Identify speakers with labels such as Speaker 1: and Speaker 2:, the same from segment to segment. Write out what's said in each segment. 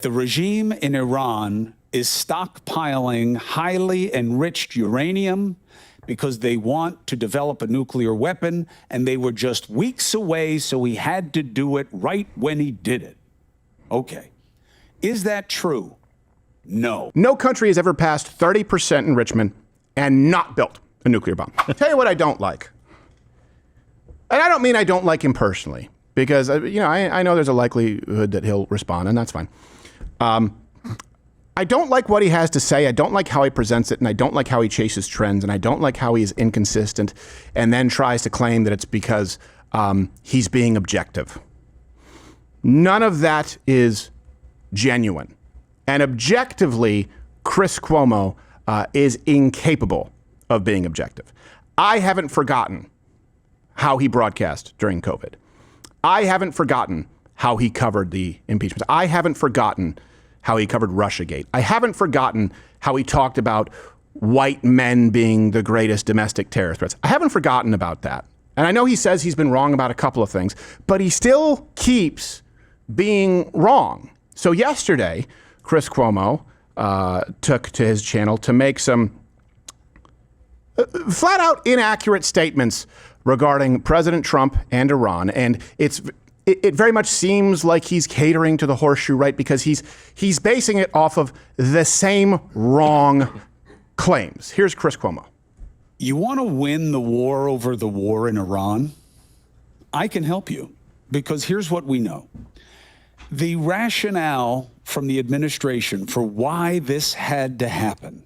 Speaker 1: The regime in Iran is stockpiling highly enriched uranium because they want to develop a nuclear weapon, and they were just weeks away, so he had to do it right when he did it. Okay. Is that true? No.
Speaker 2: No country has ever passed 30% enrichment and not built a nuclear bomb. Tell you what I don't like. And I don't mean I don't like him personally, because I know there's a likelihood that he'll respond, and that's fine. I don't like what he has to say. I don't like how he presents it, and I don't like how he chases trends, and I don't like how he's inconsistent and then tries to claim that it's because he's being objective. None of that is genuine. And objectively, Chris Cuomo is incapable of being objective. I haven't forgotten how he broadcast during COVID. I haven't forgotten how he covered the impeachment. I haven't forgotten how he covered Russiagate. I haven't forgotten how he talked about white men being the greatest domestic terror threats. I haven't forgotten about that. And I know he says he's been wrong about a couple of things, but he still keeps being wrong. So yesterday, Chris Cuomo took to his channel to make some flat out inaccurate statements regarding President Trump and Iran. And it very much seems like he's catering to the horseshoe, right? Because he's basing it off of the same wrong claims. Here's Chris Cuomo.
Speaker 1: You want to win the war over the war in Iran? I can help you, because here's what we know. The rationale from the administration for why this had to happen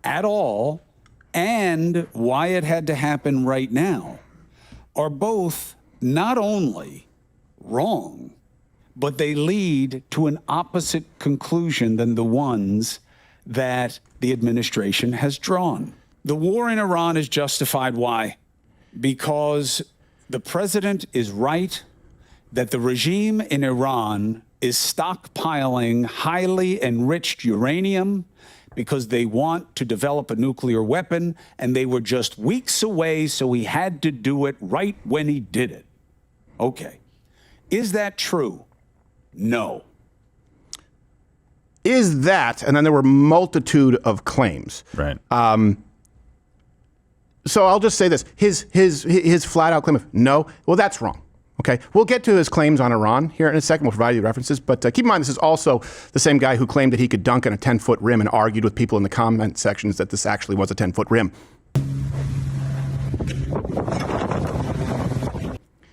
Speaker 1: at all and why it had to happen right now are both not only wrong, but they lead to an opposite conclusion than the ones that the administration has drawn. The war in Iran is justified. Why? Because the president is right that the regime in Iran is stockpiling highly enriched uranium because they want to develop a nuclear weapon, and they were just weeks away, so he had to do it right when he did it. Okay. Is that true? No.
Speaker 2: Is that, and then there were multitude of claims.
Speaker 3: Right.
Speaker 2: So I'll just say this, his flat out claim of no, well, that's wrong. Okay, we'll get to his claims on Iran here in a second. We'll provide you references, but keep in mind, this is also the same guy who claimed that he could dunk on a 10-foot rim and argued with people in the comment sections that this actually was a 10-foot rim.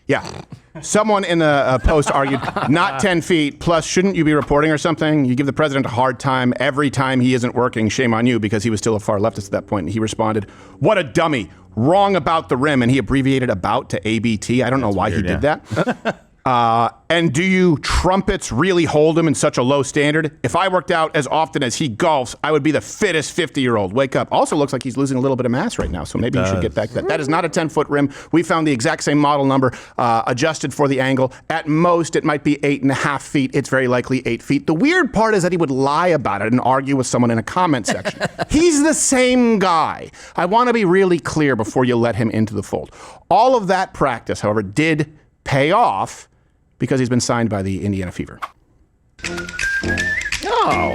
Speaker 2: Yeah. Someone in a post argued, not 10 feet, plus shouldn't you be reporting or something? You give the president a hard time every time he isn't working. Shame on you, because he was still a far leftist at that point. And he responded, what a dummy. Wrong about the rim. And he abbreviated about to ABT. I don't know why he did that. And do you trumpets really hold him in such a low standard? If I worked out as often as he golfs, I would be the fittest 50-year-old. Wake up. Also looks like he's losing a little bit of mass right now, so maybe you should get back to that. That is not a 10-foot rim. We found the exact same model number, adjusted for the angle. At most, it might be 8.5 feet. It's very likely 8 feet. The weird part is that he would lie about it and argue with someone in a comment section. He's the same guy. I want to be really clear before you let him into the fold. All of that practice, however, did pay off, because he's been signed by the Indiana Fever.
Speaker 4: Oh.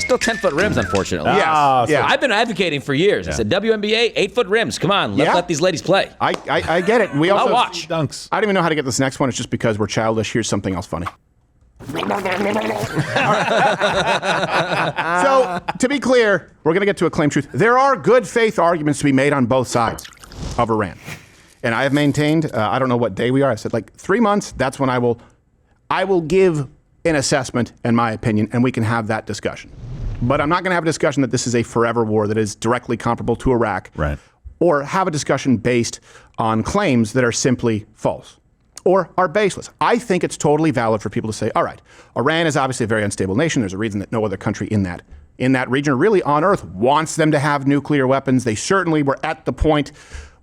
Speaker 4: Still 10-foot rims, unfortunately.
Speaker 2: Yeah.
Speaker 4: So I've been advocating for years. I said, WNBA, 8-foot rims. Come on, let these ladies play.
Speaker 2: I get it. We also
Speaker 4: I'll watch.
Speaker 3: Dunks.
Speaker 2: I don't even know how to get this next one. It's just because we're childish. Here's something else funny. So, to be clear, we're going to get to a claim truth. There are good faith arguments to be made on both sides of Iran. And I have maintained, I don't know what day we are. I said like 3 months. That's when I will give an assessment and my opinion, and we can have that discussion. But I'm not going to have a discussion that this is a forever war that is directly comparable to Iraq.
Speaker 3: Right.
Speaker 2: Or have a discussion based on claims that are simply false or are baseless. I think it's totally valid for people to say, all right, Iran is obviously a very unstable nation. There's a reason that no other country in that region, or really on Earth, wants them to have nuclear weapons. They certainly were at the point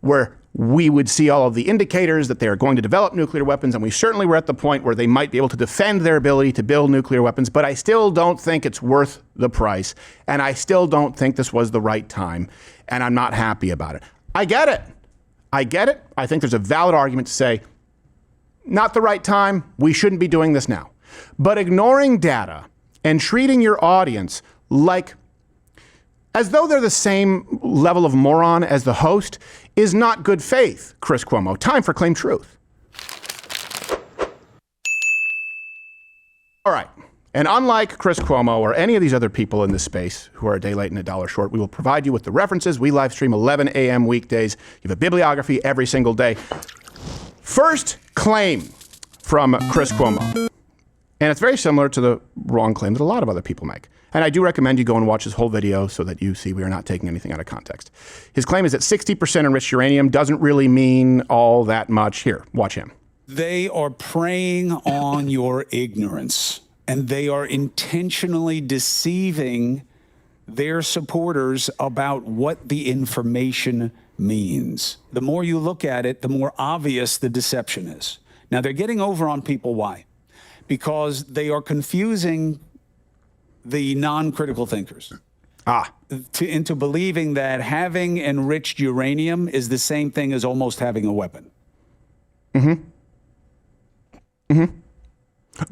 Speaker 2: where we would see all of the indicators that they are going to develop nuclear weapons, and we certainly were at the point where they might be able to defend their ability to build nuclear weapons, but I still don't think it's worth the price, and I still don't think this was the right time, and I'm not happy about it. I get it. I think there's a valid argument to say, not the right time, we shouldn't be doing this now. But ignoring data and treating your audience like as though they're the same level of moron as the host is not good faith, Chris Cuomo. Time for Claim Truth. All right. And unlike Chris Cuomo or any of these other people in this space who are a day late and a dollar short, we will provide you with the references. We live stream 11 a.m. weekdays. You have a bibliography every single day. First claim from Chris Cuomo. And it's very similar to the wrong claim that a lot of other people make. And I do recommend you go and watch his whole video so that you see we are not taking anything out of context. His claim is that 60% enriched uranium doesn't really mean all that much. Here, watch him.
Speaker 1: They are preying on your ignorance, and they are intentionally deceiving their supporters about what the information means. The more you look at it, the more obvious the deception is. Now, they're getting over on people. Why? Because they are confusing the non-critical thinkers into believing that having enriched uranium is the same thing as almost having a weapon.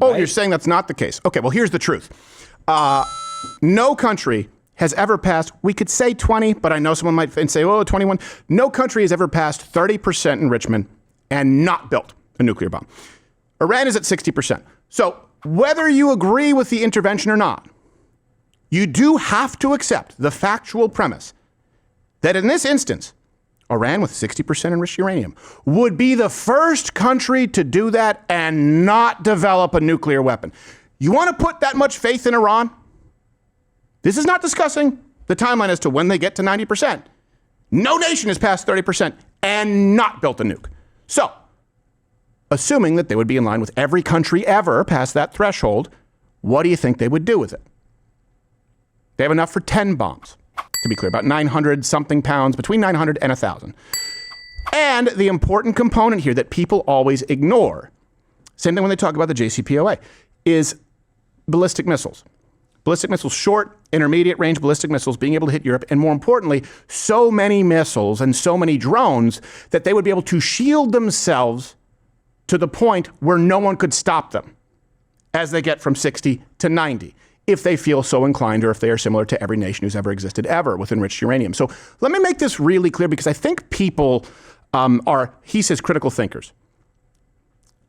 Speaker 2: Oh, right? You're saying that's not the case. Okay, well, here's the truth. No country has ever passed, we could say 20, but I know someone might say, oh, 21. No country has ever passed 30% enrichment and not built a nuclear bomb. Iran is at 60%. So whether you agree with the intervention or not, you do have to accept the factual premise that in this instance, Iran with 60% enriched uranium would be the first country to do that and not develop a nuclear weapon. You want to put that much faith in Iran? This is not discussing the timeline as to when they get to 90%. No nation has passed 30% and not built a nuke. So, assuming that they would be in line with every country ever past that threshold, what do you think they would do with it? They have enough for 10 bombs, to be clear, about 900 something pounds, between 900 and 1,000. And the important component here that people always ignore, same thing when they talk about the JCPOA, is ballistic missiles. Ballistic missiles, short, intermediate range ballistic missiles being able to hit Europe, and more importantly, so many missiles and so many drones that they would be able to shield themselves to the point where no one could stop them as they get from 60 to 90, if they feel so inclined or if they are similar to every nation who's ever existed ever with enriched uranium. So let me make this really clear because I think people are, he says, critical thinkers.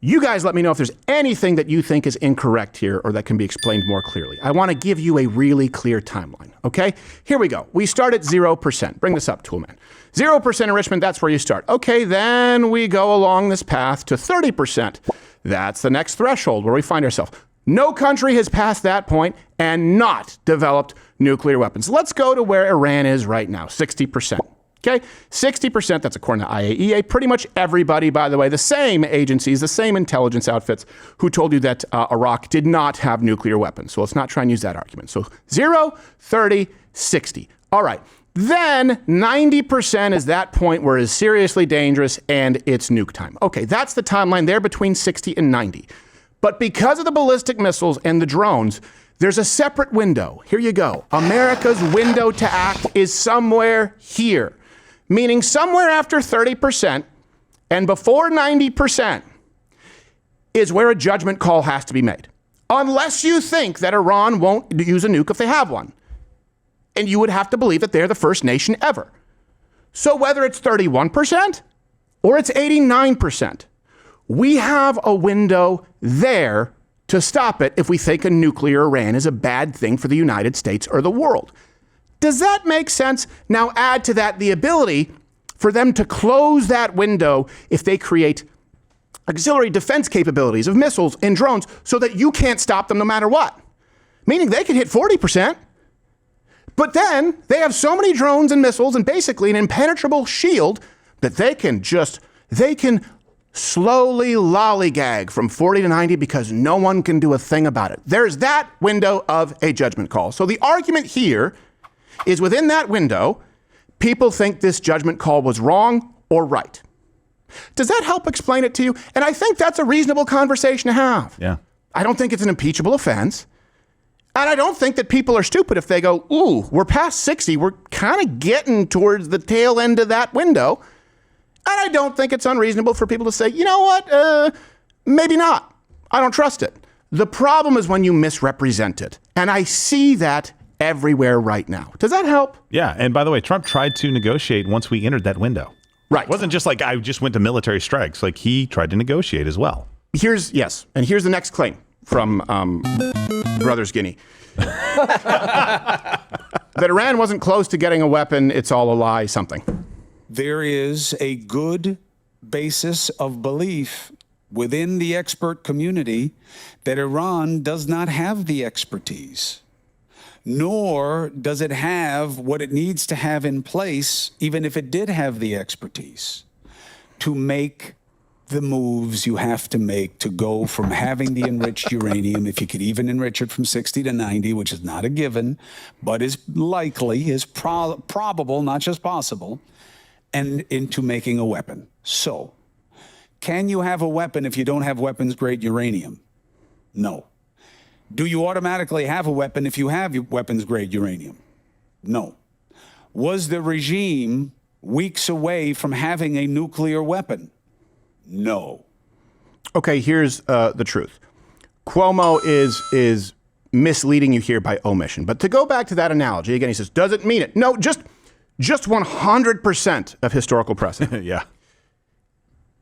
Speaker 2: You guys let me know if there's anything that you think is incorrect here or that can be explained more clearly. I want to give you a really clear timeline, okay? Here we go. We start at 0%. Bring this up, Toolman. 0% enrichment, that's where you start. Okay, then we go along this path to 30%. That's the next threshold where we find ourselves. No country has passed that point and not developed nuclear weapons. Let's go to where Iran is right now, 60%. Okay, 60%, that's according to IAEA. Pretty much everybody, by the way, the same agencies, the same intelligence outfits who told you that Iraq did not have nuclear weapons. So let's not try and use that argument. So 0, 30, 60. All right. Then 90% is that point where it's seriously dangerous and it's nuke time. Okay, that's the timeline there between 60 and 90. But because of the ballistic missiles and the drones, there's a separate window. Here you go. America's window to act is somewhere here. Meaning somewhere after 30% and before 90% is where a judgment call has to be made. Unless you think that Iran won't use a nuke if they have one. And you would have to believe that they're the first nation ever. So whether it's 31% or it's 89%, we have a window there to stop it if we think a nuclear Iran is a bad thing for the United States or the world. Does that make sense? Now add to that the ability for them to close that window if they create auxiliary defense capabilities of missiles and drones so that you can't stop them no matter what. Meaning they can hit 40%, but then they have so many drones and missiles and basically an impenetrable shield that they can slowly lollygag from 40 to 90 because no one can do a thing about it. There's that window of a judgment call. So the argument here is within that window, people think this judgment call was wrong or right. Does that help explain it to you? And I think that's a reasonable conversation to have.
Speaker 3: Yeah.
Speaker 2: I don't think it's an impeachable offense. And I don't think that people are stupid if they go, ooh, we're past 60. We're kind of getting towards the tail end of that window. And I don't think it's unreasonable for people to say, you know what, maybe not. I don't trust it. The problem is when you misrepresent it. And I see that everywhere right now. Does that help?
Speaker 3: Yeah. And by the way, Trump tried to negotiate once we entered that window.
Speaker 2: Right.
Speaker 3: It wasn't just like I just went to military strikes. Like he tried to negotiate as well.
Speaker 2: Here's the next claim from Brothers Guinea. That Iran wasn't close to getting a weapon, it's all a lie, something.
Speaker 1: There is a good basis of belief within the expert community that Iran does not have the expertise, nor does it have what it needs to have in place, even if it did have the expertise, to make the moves you have to make to go from having the enriched uranium, if you could even enrich it from 60 to 90, which is not a given, but is likely, is probable, not just possible, and into making a weapon. So, can you have a weapon if you don't have weapons-grade uranium? No. Do you automatically have a weapon if you have weapons-grade uranium? No. Was the regime weeks away from having a nuclear weapon? No.
Speaker 2: Okay, here's the truth. Cuomo is misleading you here by omission. But to go back to that analogy, again, he says, doesn't mean it. No, just 100% of historical precedent.
Speaker 3: Yeah.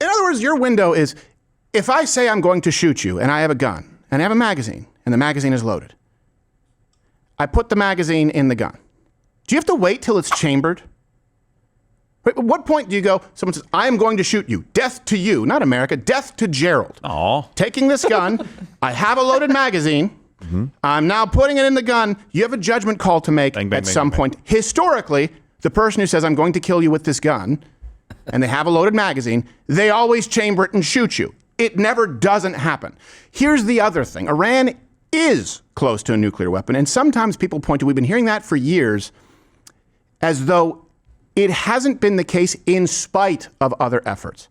Speaker 2: In other words, your window is, if I say I'm going to shoot you and I have a gun and I have a magazine and the magazine is loaded, I put the magazine in the gun. Do you have to wait till it's chambered? At what point do you go, someone says, I am going to shoot you. Death to you, not America, death to Gerald.
Speaker 3: Aw.
Speaker 2: Taking this gun, I have a loaded magazine. I'm now putting it in the gun. You have a judgment call to make at some point. Historically, the person who says, I'm going to kill you with this gun, and they have a loaded magazine, they always chamber it and shoot you. It never doesn't happen. Here's the other thing. Iran is close to a nuclear weapon, and sometimes people point to, we've been hearing that for years, as though it hasn't been the case in spite of other efforts.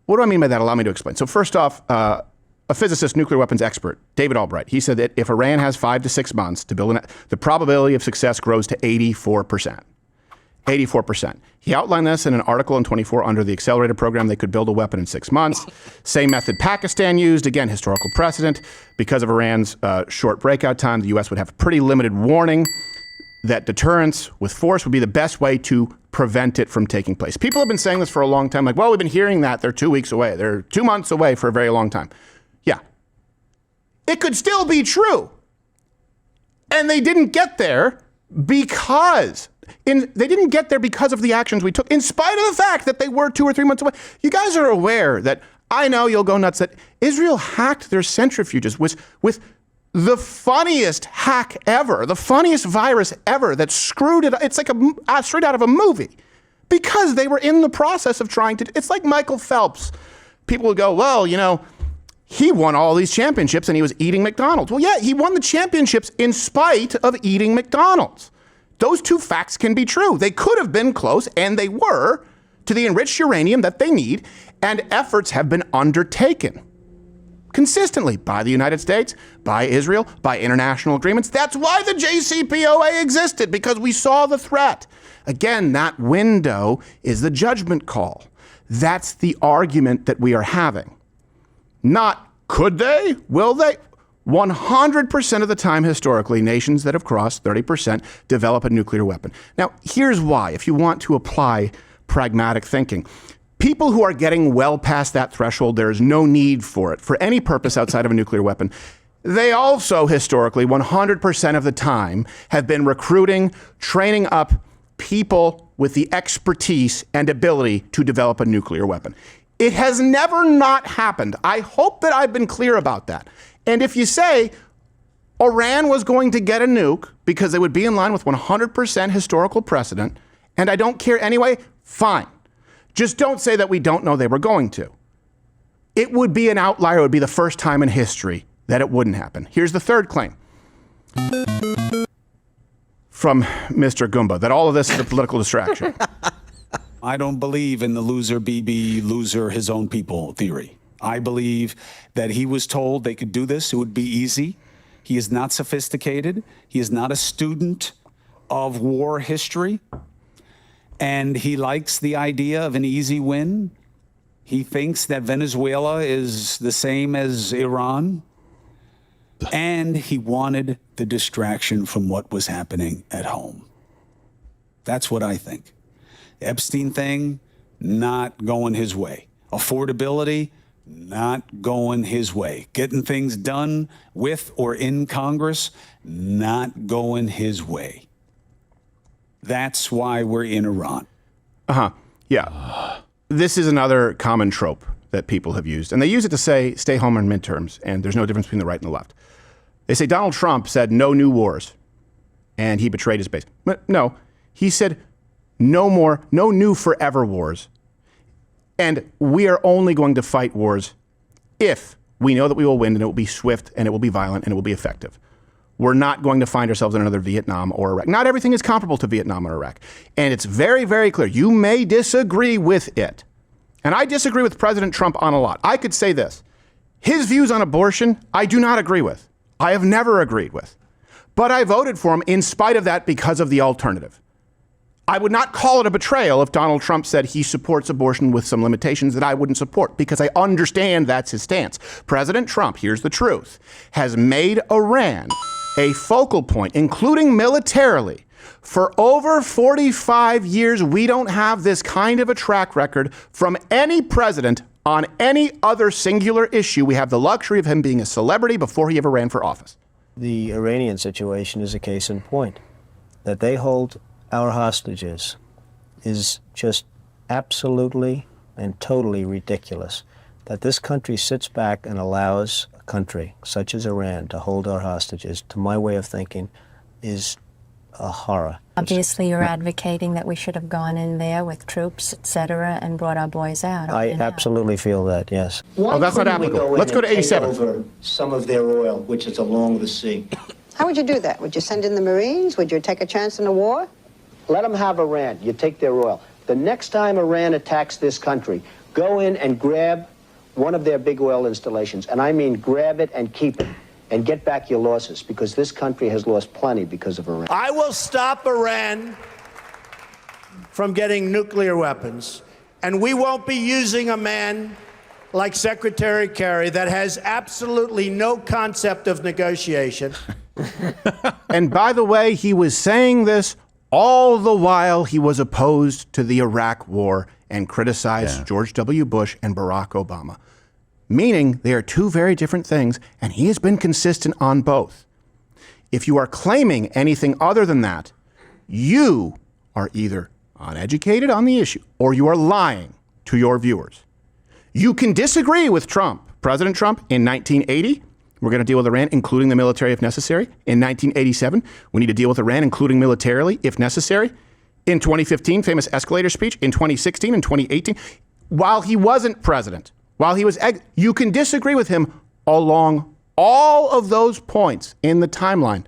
Speaker 2: What do I mean by that? Allow me to explain. So first off, a physicist, nuclear weapons expert, David Albright, he said that if Iran has 5 to 6 months to build the probability of success grows to 84%. 84%. He outlined this in an article in 24 under the accelerated program. They could build a weapon in 6 months. Same method Pakistan used. Again, historical precedent. Because of Iran's short breakout time, the U.S. would have pretty limited warning that deterrence with force would be the best way to prevent it from taking place. People have been saying this for a long time, like, well, we've been hearing that. They're 2 weeks away. They're 2 months away for a very long time. Yeah. It could still be true. And they didn't get there because of the actions we took, in spite of the fact that they were 2 or 3 months away. You guys are aware that, I know you'll go nuts, that Israel hacked their centrifuges with the funniest hack ever, the funniest virus ever that screwed it. It's like straight out of a movie, because they were in the process of trying to. It's like Michael Phelps. People would go, well, you know, he won all these championships and he was eating McDonald's. Well, yeah, he won the championships in spite of eating McDonald's. Those two facts can be true. They could have been close, and they were, to the enriched uranium that they need, and efforts have been undertaken consistently by the United States, by Israel, by international agreements. That's why the JCPOA existed, because we saw the threat. Again, that window is the judgment call. That's the argument that we are having. Not could they, will they? 100% of the time, historically, nations that have crossed 30% develop a nuclear weapon. Now, here's why, if you want to apply pragmatic thinking. People who are getting well past that threshold, there is no need for it for any purpose outside of a nuclear weapon. They also, historically, 100% of the time, have been recruiting, training up people with the expertise and ability to develop a nuclear weapon. It has never not happened. I hope that I've been clear about that. And if you say Iran was going to get a nuke because they would be in line with 100% historical precedent, and I don't care anyway, fine. Just don't say that we don't know they were going to. It would be an outlier. It would be the first time in history that it wouldn't happen. Here's the third claim from Mr. Goomba, that all of this is a political distraction.
Speaker 1: I don't believe in the loser BB, loser his own people theory. I believe that he was told they could do this. It would be easy. He is not sophisticated. He is not a student of war history. And he likes the idea of an easy win. He thinks that Venezuela is the same as Iran. And he wanted the distraction from what was happening at home. That's what I think. The Epstein thing, not going his way. Affordability, not going his way. Getting things done with or in Congress, not going his way. That's why we're in Iran.
Speaker 2: Yeah. This is another common trope that people have used. And they use it to say, stay home in midterms, and there's no difference between the right and the left. They say Donald Trump said no new wars, and he betrayed his base. But no, he said no new forever wars. And we are only going to fight wars if we know that we will win, and it will be swift, and it will be violent, and it will be effective. We're not going to find ourselves in another Vietnam or Iraq. Not everything is comparable to Vietnam or Iraq. And it's very, very clear. You may disagree with it. And I disagree with President Trump on a lot. I could say this. His views on abortion, I do not agree with. I have never agreed with. But I voted for him in spite of that because of the alternative. I would not call it a betrayal if Donald Trump said he supports abortion with some limitations that I wouldn't support, because I understand that's his stance. President Trump, here's the truth, has made Iran a focal point, including militarily. For over 45 years, we don't have this kind of a track record from any president on any other singular issue. We have the luxury of him being a celebrity before he ever ran for office.
Speaker 5: The Iranian situation is a case in point. That they hold our hostages is just absolutely and totally ridiculous. That this country sits back and allows a country such as Iran to hold our hostages, to my way of thinking, is a horror.
Speaker 6: Obviously, you're advocating that we should have gone in there with troops, etc., and brought our boys out.
Speaker 5: I absolutely feel that, yes.
Speaker 2: Oh, that's not applicable. Let's go to 87.
Speaker 7: Over some of their oil, which is along the sea.
Speaker 8: How would you do that? Would you send in the Marines? Would you take a chance in a war?
Speaker 7: Let them have Iran. You take their oil. The next time Iran attacks this country, go in and grab one of their big oil installations. And I mean grab it and keep it. And get back your losses, because this country has lost plenty because of Iran.
Speaker 9: I will stop Iran from getting nuclear weapons. And we won't be using a man like Secretary Kerry that has absolutely no concept of negotiation.
Speaker 2: And by the way, he was saying this all the while he was opposed to the Iraq War and criticized George W. Bush and Barack Obama. Meaning they are two very different things, and he has been consistent on both. If you are claiming anything other than that, you are either uneducated on the issue or you are lying to your viewers. You can disagree with Trump. President Trump in 1980, we're going to deal with Iran, including the military if necessary. In 1987, we need to deal with Iran, including militarily if necessary. In 2015, famous escalator speech. In 2016 and 2018, while he wasn't president, while he was, you can disagree with him along all of those points in the timeline,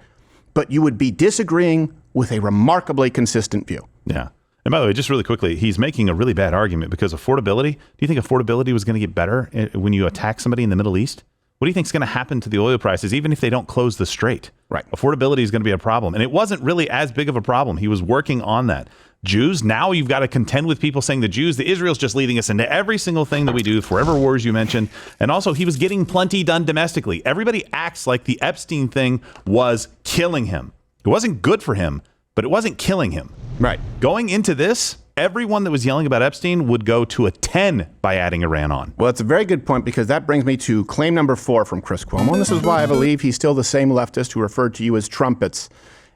Speaker 2: but you would be disagreeing with a remarkably consistent view.
Speaker 3: Yeah. And by the way, just really quickly, he's making a really bad argument because affordability, do you think affordability was going to get better when you attack somebody in the Middle East? What do you think is going to happen to the oil prices, even if they don't close the strait?
Speaker 2: Right.
Speaker 3: Affordability is going to be a problem. And it wasn't really as big of a problem. He was working on that. Jews, now you've got to contend with people saying the Israel's just leading us into every single thing that we do, forever wars you mentioned. And also, he was getting plenty done domestically. Everybody acts like the Epstein thing was killing him. It wasn't good for him, but it wasn't killing him.
Speaker 2: Right.
Speaker 3: Going into this, everyone that was yelling about Epstein would go to a 10 by adding Iran on.
Speaker 2: Well, it's a very good point, because that brings me to claim number 4 from Chris Cuomo. And this is why I believe he's still the same leftist who referred to you as trumpets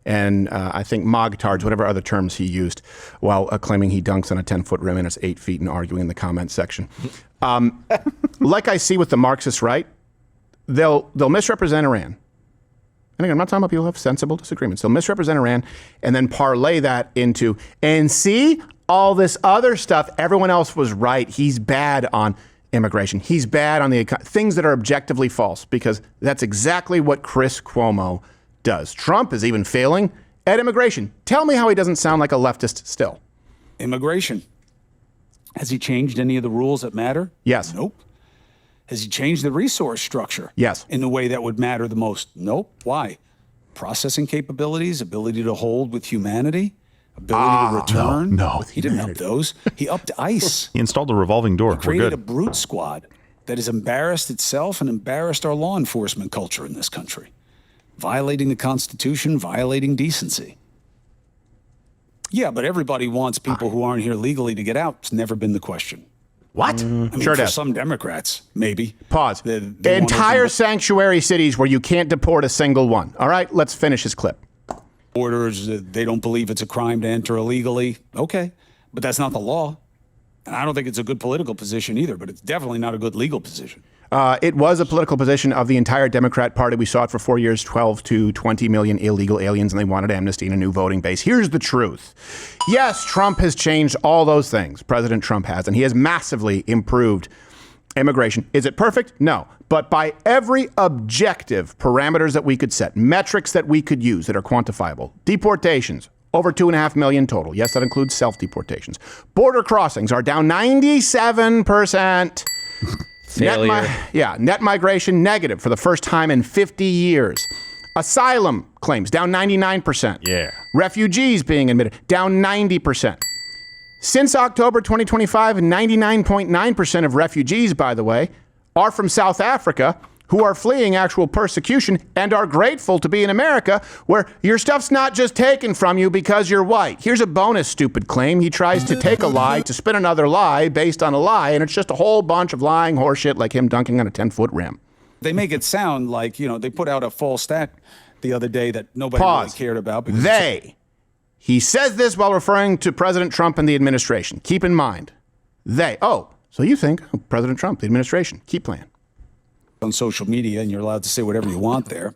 Speaker 2: and I think mogtards, whatever other terms he used, while claiming he dunks on a 10-foot rim and it's 8 feet and arguing in the comments section. Like I see with the Marxists, right? They'll misrepresent Iran. And again, I'm not talking about people who have sensible disagreements. They'll misrepresent Iran and then parlay that into, and see, all this other stuff, everyone else was right. He's bad on immigration. He's bad on the things that are objectively false, because that's exactly what Chris Cuomo does. Trump is even failing at immigration. Tell me how he doesn't sound like a leftist still.
Speaker 1: Immigration. Has he changed any of the rules that matter?
Speaker 2: Yes.
Speaker 1: Nope. Has he changed the resource structure?
Speaker 2: Yes.
Speaker 1: In the way that would matter the most? Nope. Why? Processing capabilities, ability to hold with humanity, ability to return.
Speaker 3: No.
Speaker 1: He didn't up those. He upped ICE.
Speaker 3: He installed a revolving door. We're
Speaker 1: Created
Speaker 3: good.
Speaker 1: a brute squad. that has embarrassed itself and embarrassed our law enforcement culture in this country, violating the Constitution, violating decency. Yeah, but everybody wants people who aren't here legally to get out. It's never been the question.
Speaker 3: What?
Speaker 1: I mean,
Speaker 2: Sure
Speaker 1: for
Speaker 2: does.
Speaker 1: some Democrats, maybe.
Speaker 2: Pause.
Speaker 1: They want
Speaker 2: Entire
Speaker 1: open
Speaker 2: sanctuary cities where you can't deport a single one. All right, let's finish this clip.
Speaker 1: borders. They don't believe it's a crime to enter illegally. Okay, but that's not the law. And I don't think it's a good political position either, but it's definitely not a good legal position.
Speaker 2: It was a political position of the entire Democrat Party. We saw it for 4 years, 12 to 20 million illegal aliens, and they wanted amnesty and a new voting base. Here's the truth. Yes, Trump has changed all those things. President Trump has, and he has massively improved immigration. Is it perfect? No. But by every objective parameters that we could set, metrics that we could use that are quantifiable, deportations, over 2.5 million total. Yes, that includes self-deportations. Border crossings are down 97%.
Speaker 4: Failure.
Speaker 2: Net migration negative for the first time in 50 years. Asylum claims down 99%.
Speaker 3: Yeah.
Speaker 2: Refugees being admitted down 90%. Since October 2025, 99.9% of refugees, by the way, are from South Africa, who are fleeing actual persecution and are grateful to be in America, where your stuff's not just taken from you because you're white. Here's a bonus stupid claim. He tries to take a lie to spin another lie based on a lie, and it's just a whole bunch of lying horseshit like him dunking on a 10-foot rim.
Speaker 1: They make it sound like, they put out a false stat the other day that nobody really cared about. Because
Speaker 2: He says this while referring to President Trump and the administration. Keep in mind, so you think President Trump, the administration, keep playing.
Speaker 1: On social media, and you're allowed to say whatever you want there,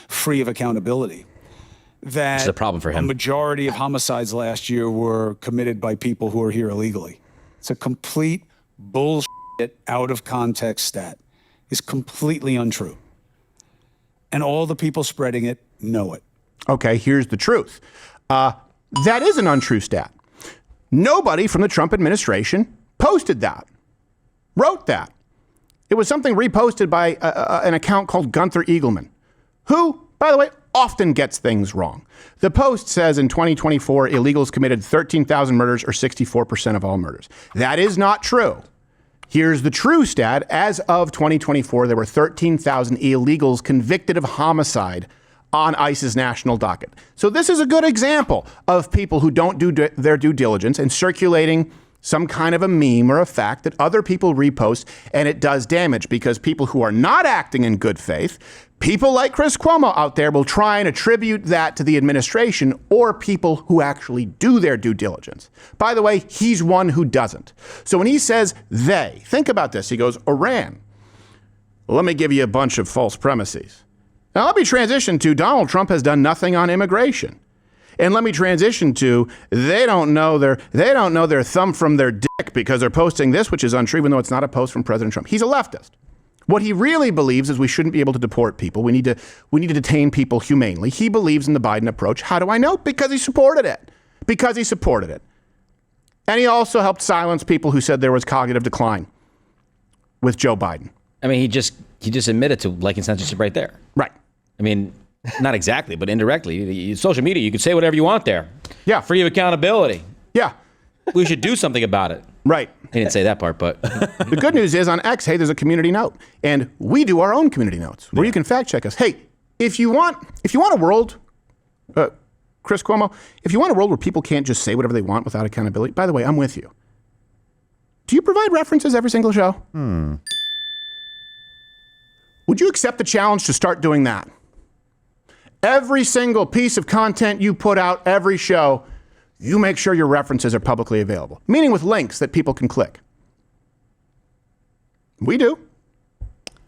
Speaker 1: free of accountability. That
Speaker 4: It's a problem for him.
Speaker 1: A majority of homicides last year were committed by people who are here illegally. It's a complete bullshit, out of context stat. It's completely untrue. And all the people spreading it know it.
Speaker 2: Okay, here's the truth. That is an untrue stat. Nobody from the Trump administration posted that, wrote that. It was something reposted by an account called Gunther Eagleman, who, by the way, often gets things wrong. The Post says in 2024, illegals committed 13,000 murders, or 64% of all murders. That is not true. Here's the true stat. As of 2024, there were 13,000 illegals convicted of homicide on ICE's national docket. So this is a good example of people who don't do their due diligence and circulating some kind of a meme or a fact that other people repost, and it does damage because people who are not acting in good faith, people like Chris Cuomo out there, will try and attribute that to the administration or people who actually do their due diligence. By the way, he's one who doesn't. So when he says they, think about this. He goes, Iran. Well, let me give you a bunch of false premises. Now let me transition to Donald Trump has done nothing on immigration. And let me transition to they don't know their thumb from their dick because they're posting this, which is untrue, even though it's not a post from President Trump. He's a leftist. What he really believes is we shouldn't be able to deport people. We need to detain people humanely. He believes in the Biden approach. How do I know? Because he supported it. And he also helped silence people who said there was cognitive decline with Joe Biden.
Speaker 4: I mean, he just admitted to liking censorship right there.
Speaker 2: Right.
Speaker 4: I mean, not exactly, but indirectly. Social media, you can say whatever you want there.
Speaker 2: Yeah.
Speaker 4: Free of accountability.
Speaker 2: Yeah.
Speaker 4: We should do something about it.
Speaker 2: Right.
Speaker 4: He didn't say that part, but
Speaker 2: the good news is on X, hey, there's a community note, and we do our own community notes where you can fact check us. Hey, if you want a world, Chris Cuomo, if you want a world where people can't just say whatever they want without accountability, by the way, I'm with you. Do you provide references every single show? Would you accept the challenge to start doing that? Every single piece of content you put out, every show, you make sure your references are publicly available, meaning with links that people can click. We do.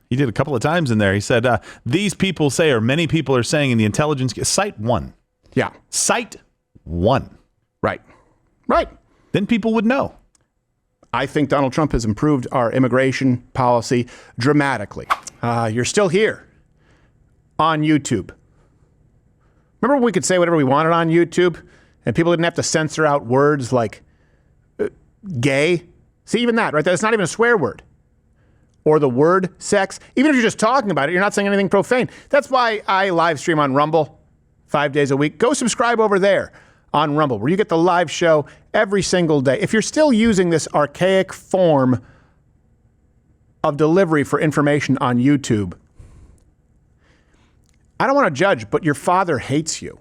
Speaker 3: He did a couple of times in there. He said, these people say, or many people are saying in the intelligence, cite one.
Speaker 2: Yeah.
Speaker 3: Cite one.
Speaker 2: Right.
Speaker 3: Then people would know.
Speaker 2: I think Donald Trump has improved our immigration policy dramatically. You're still here on YouTube. Remember when we could say whatever we wanted on YouTube and people didn't have to censor out words like gay? See, even that, right? That's not even a swear word. Or the word sex. Even if you're just talking about it, you're not saying anything profane. That's why I live stream on Rumble 5 days a week. Go subscribe over there on Rumble, where you get the live show every single day. If you're still using this archaic form of delivery for information on YouTube. I don't want to judge, but your father hates you.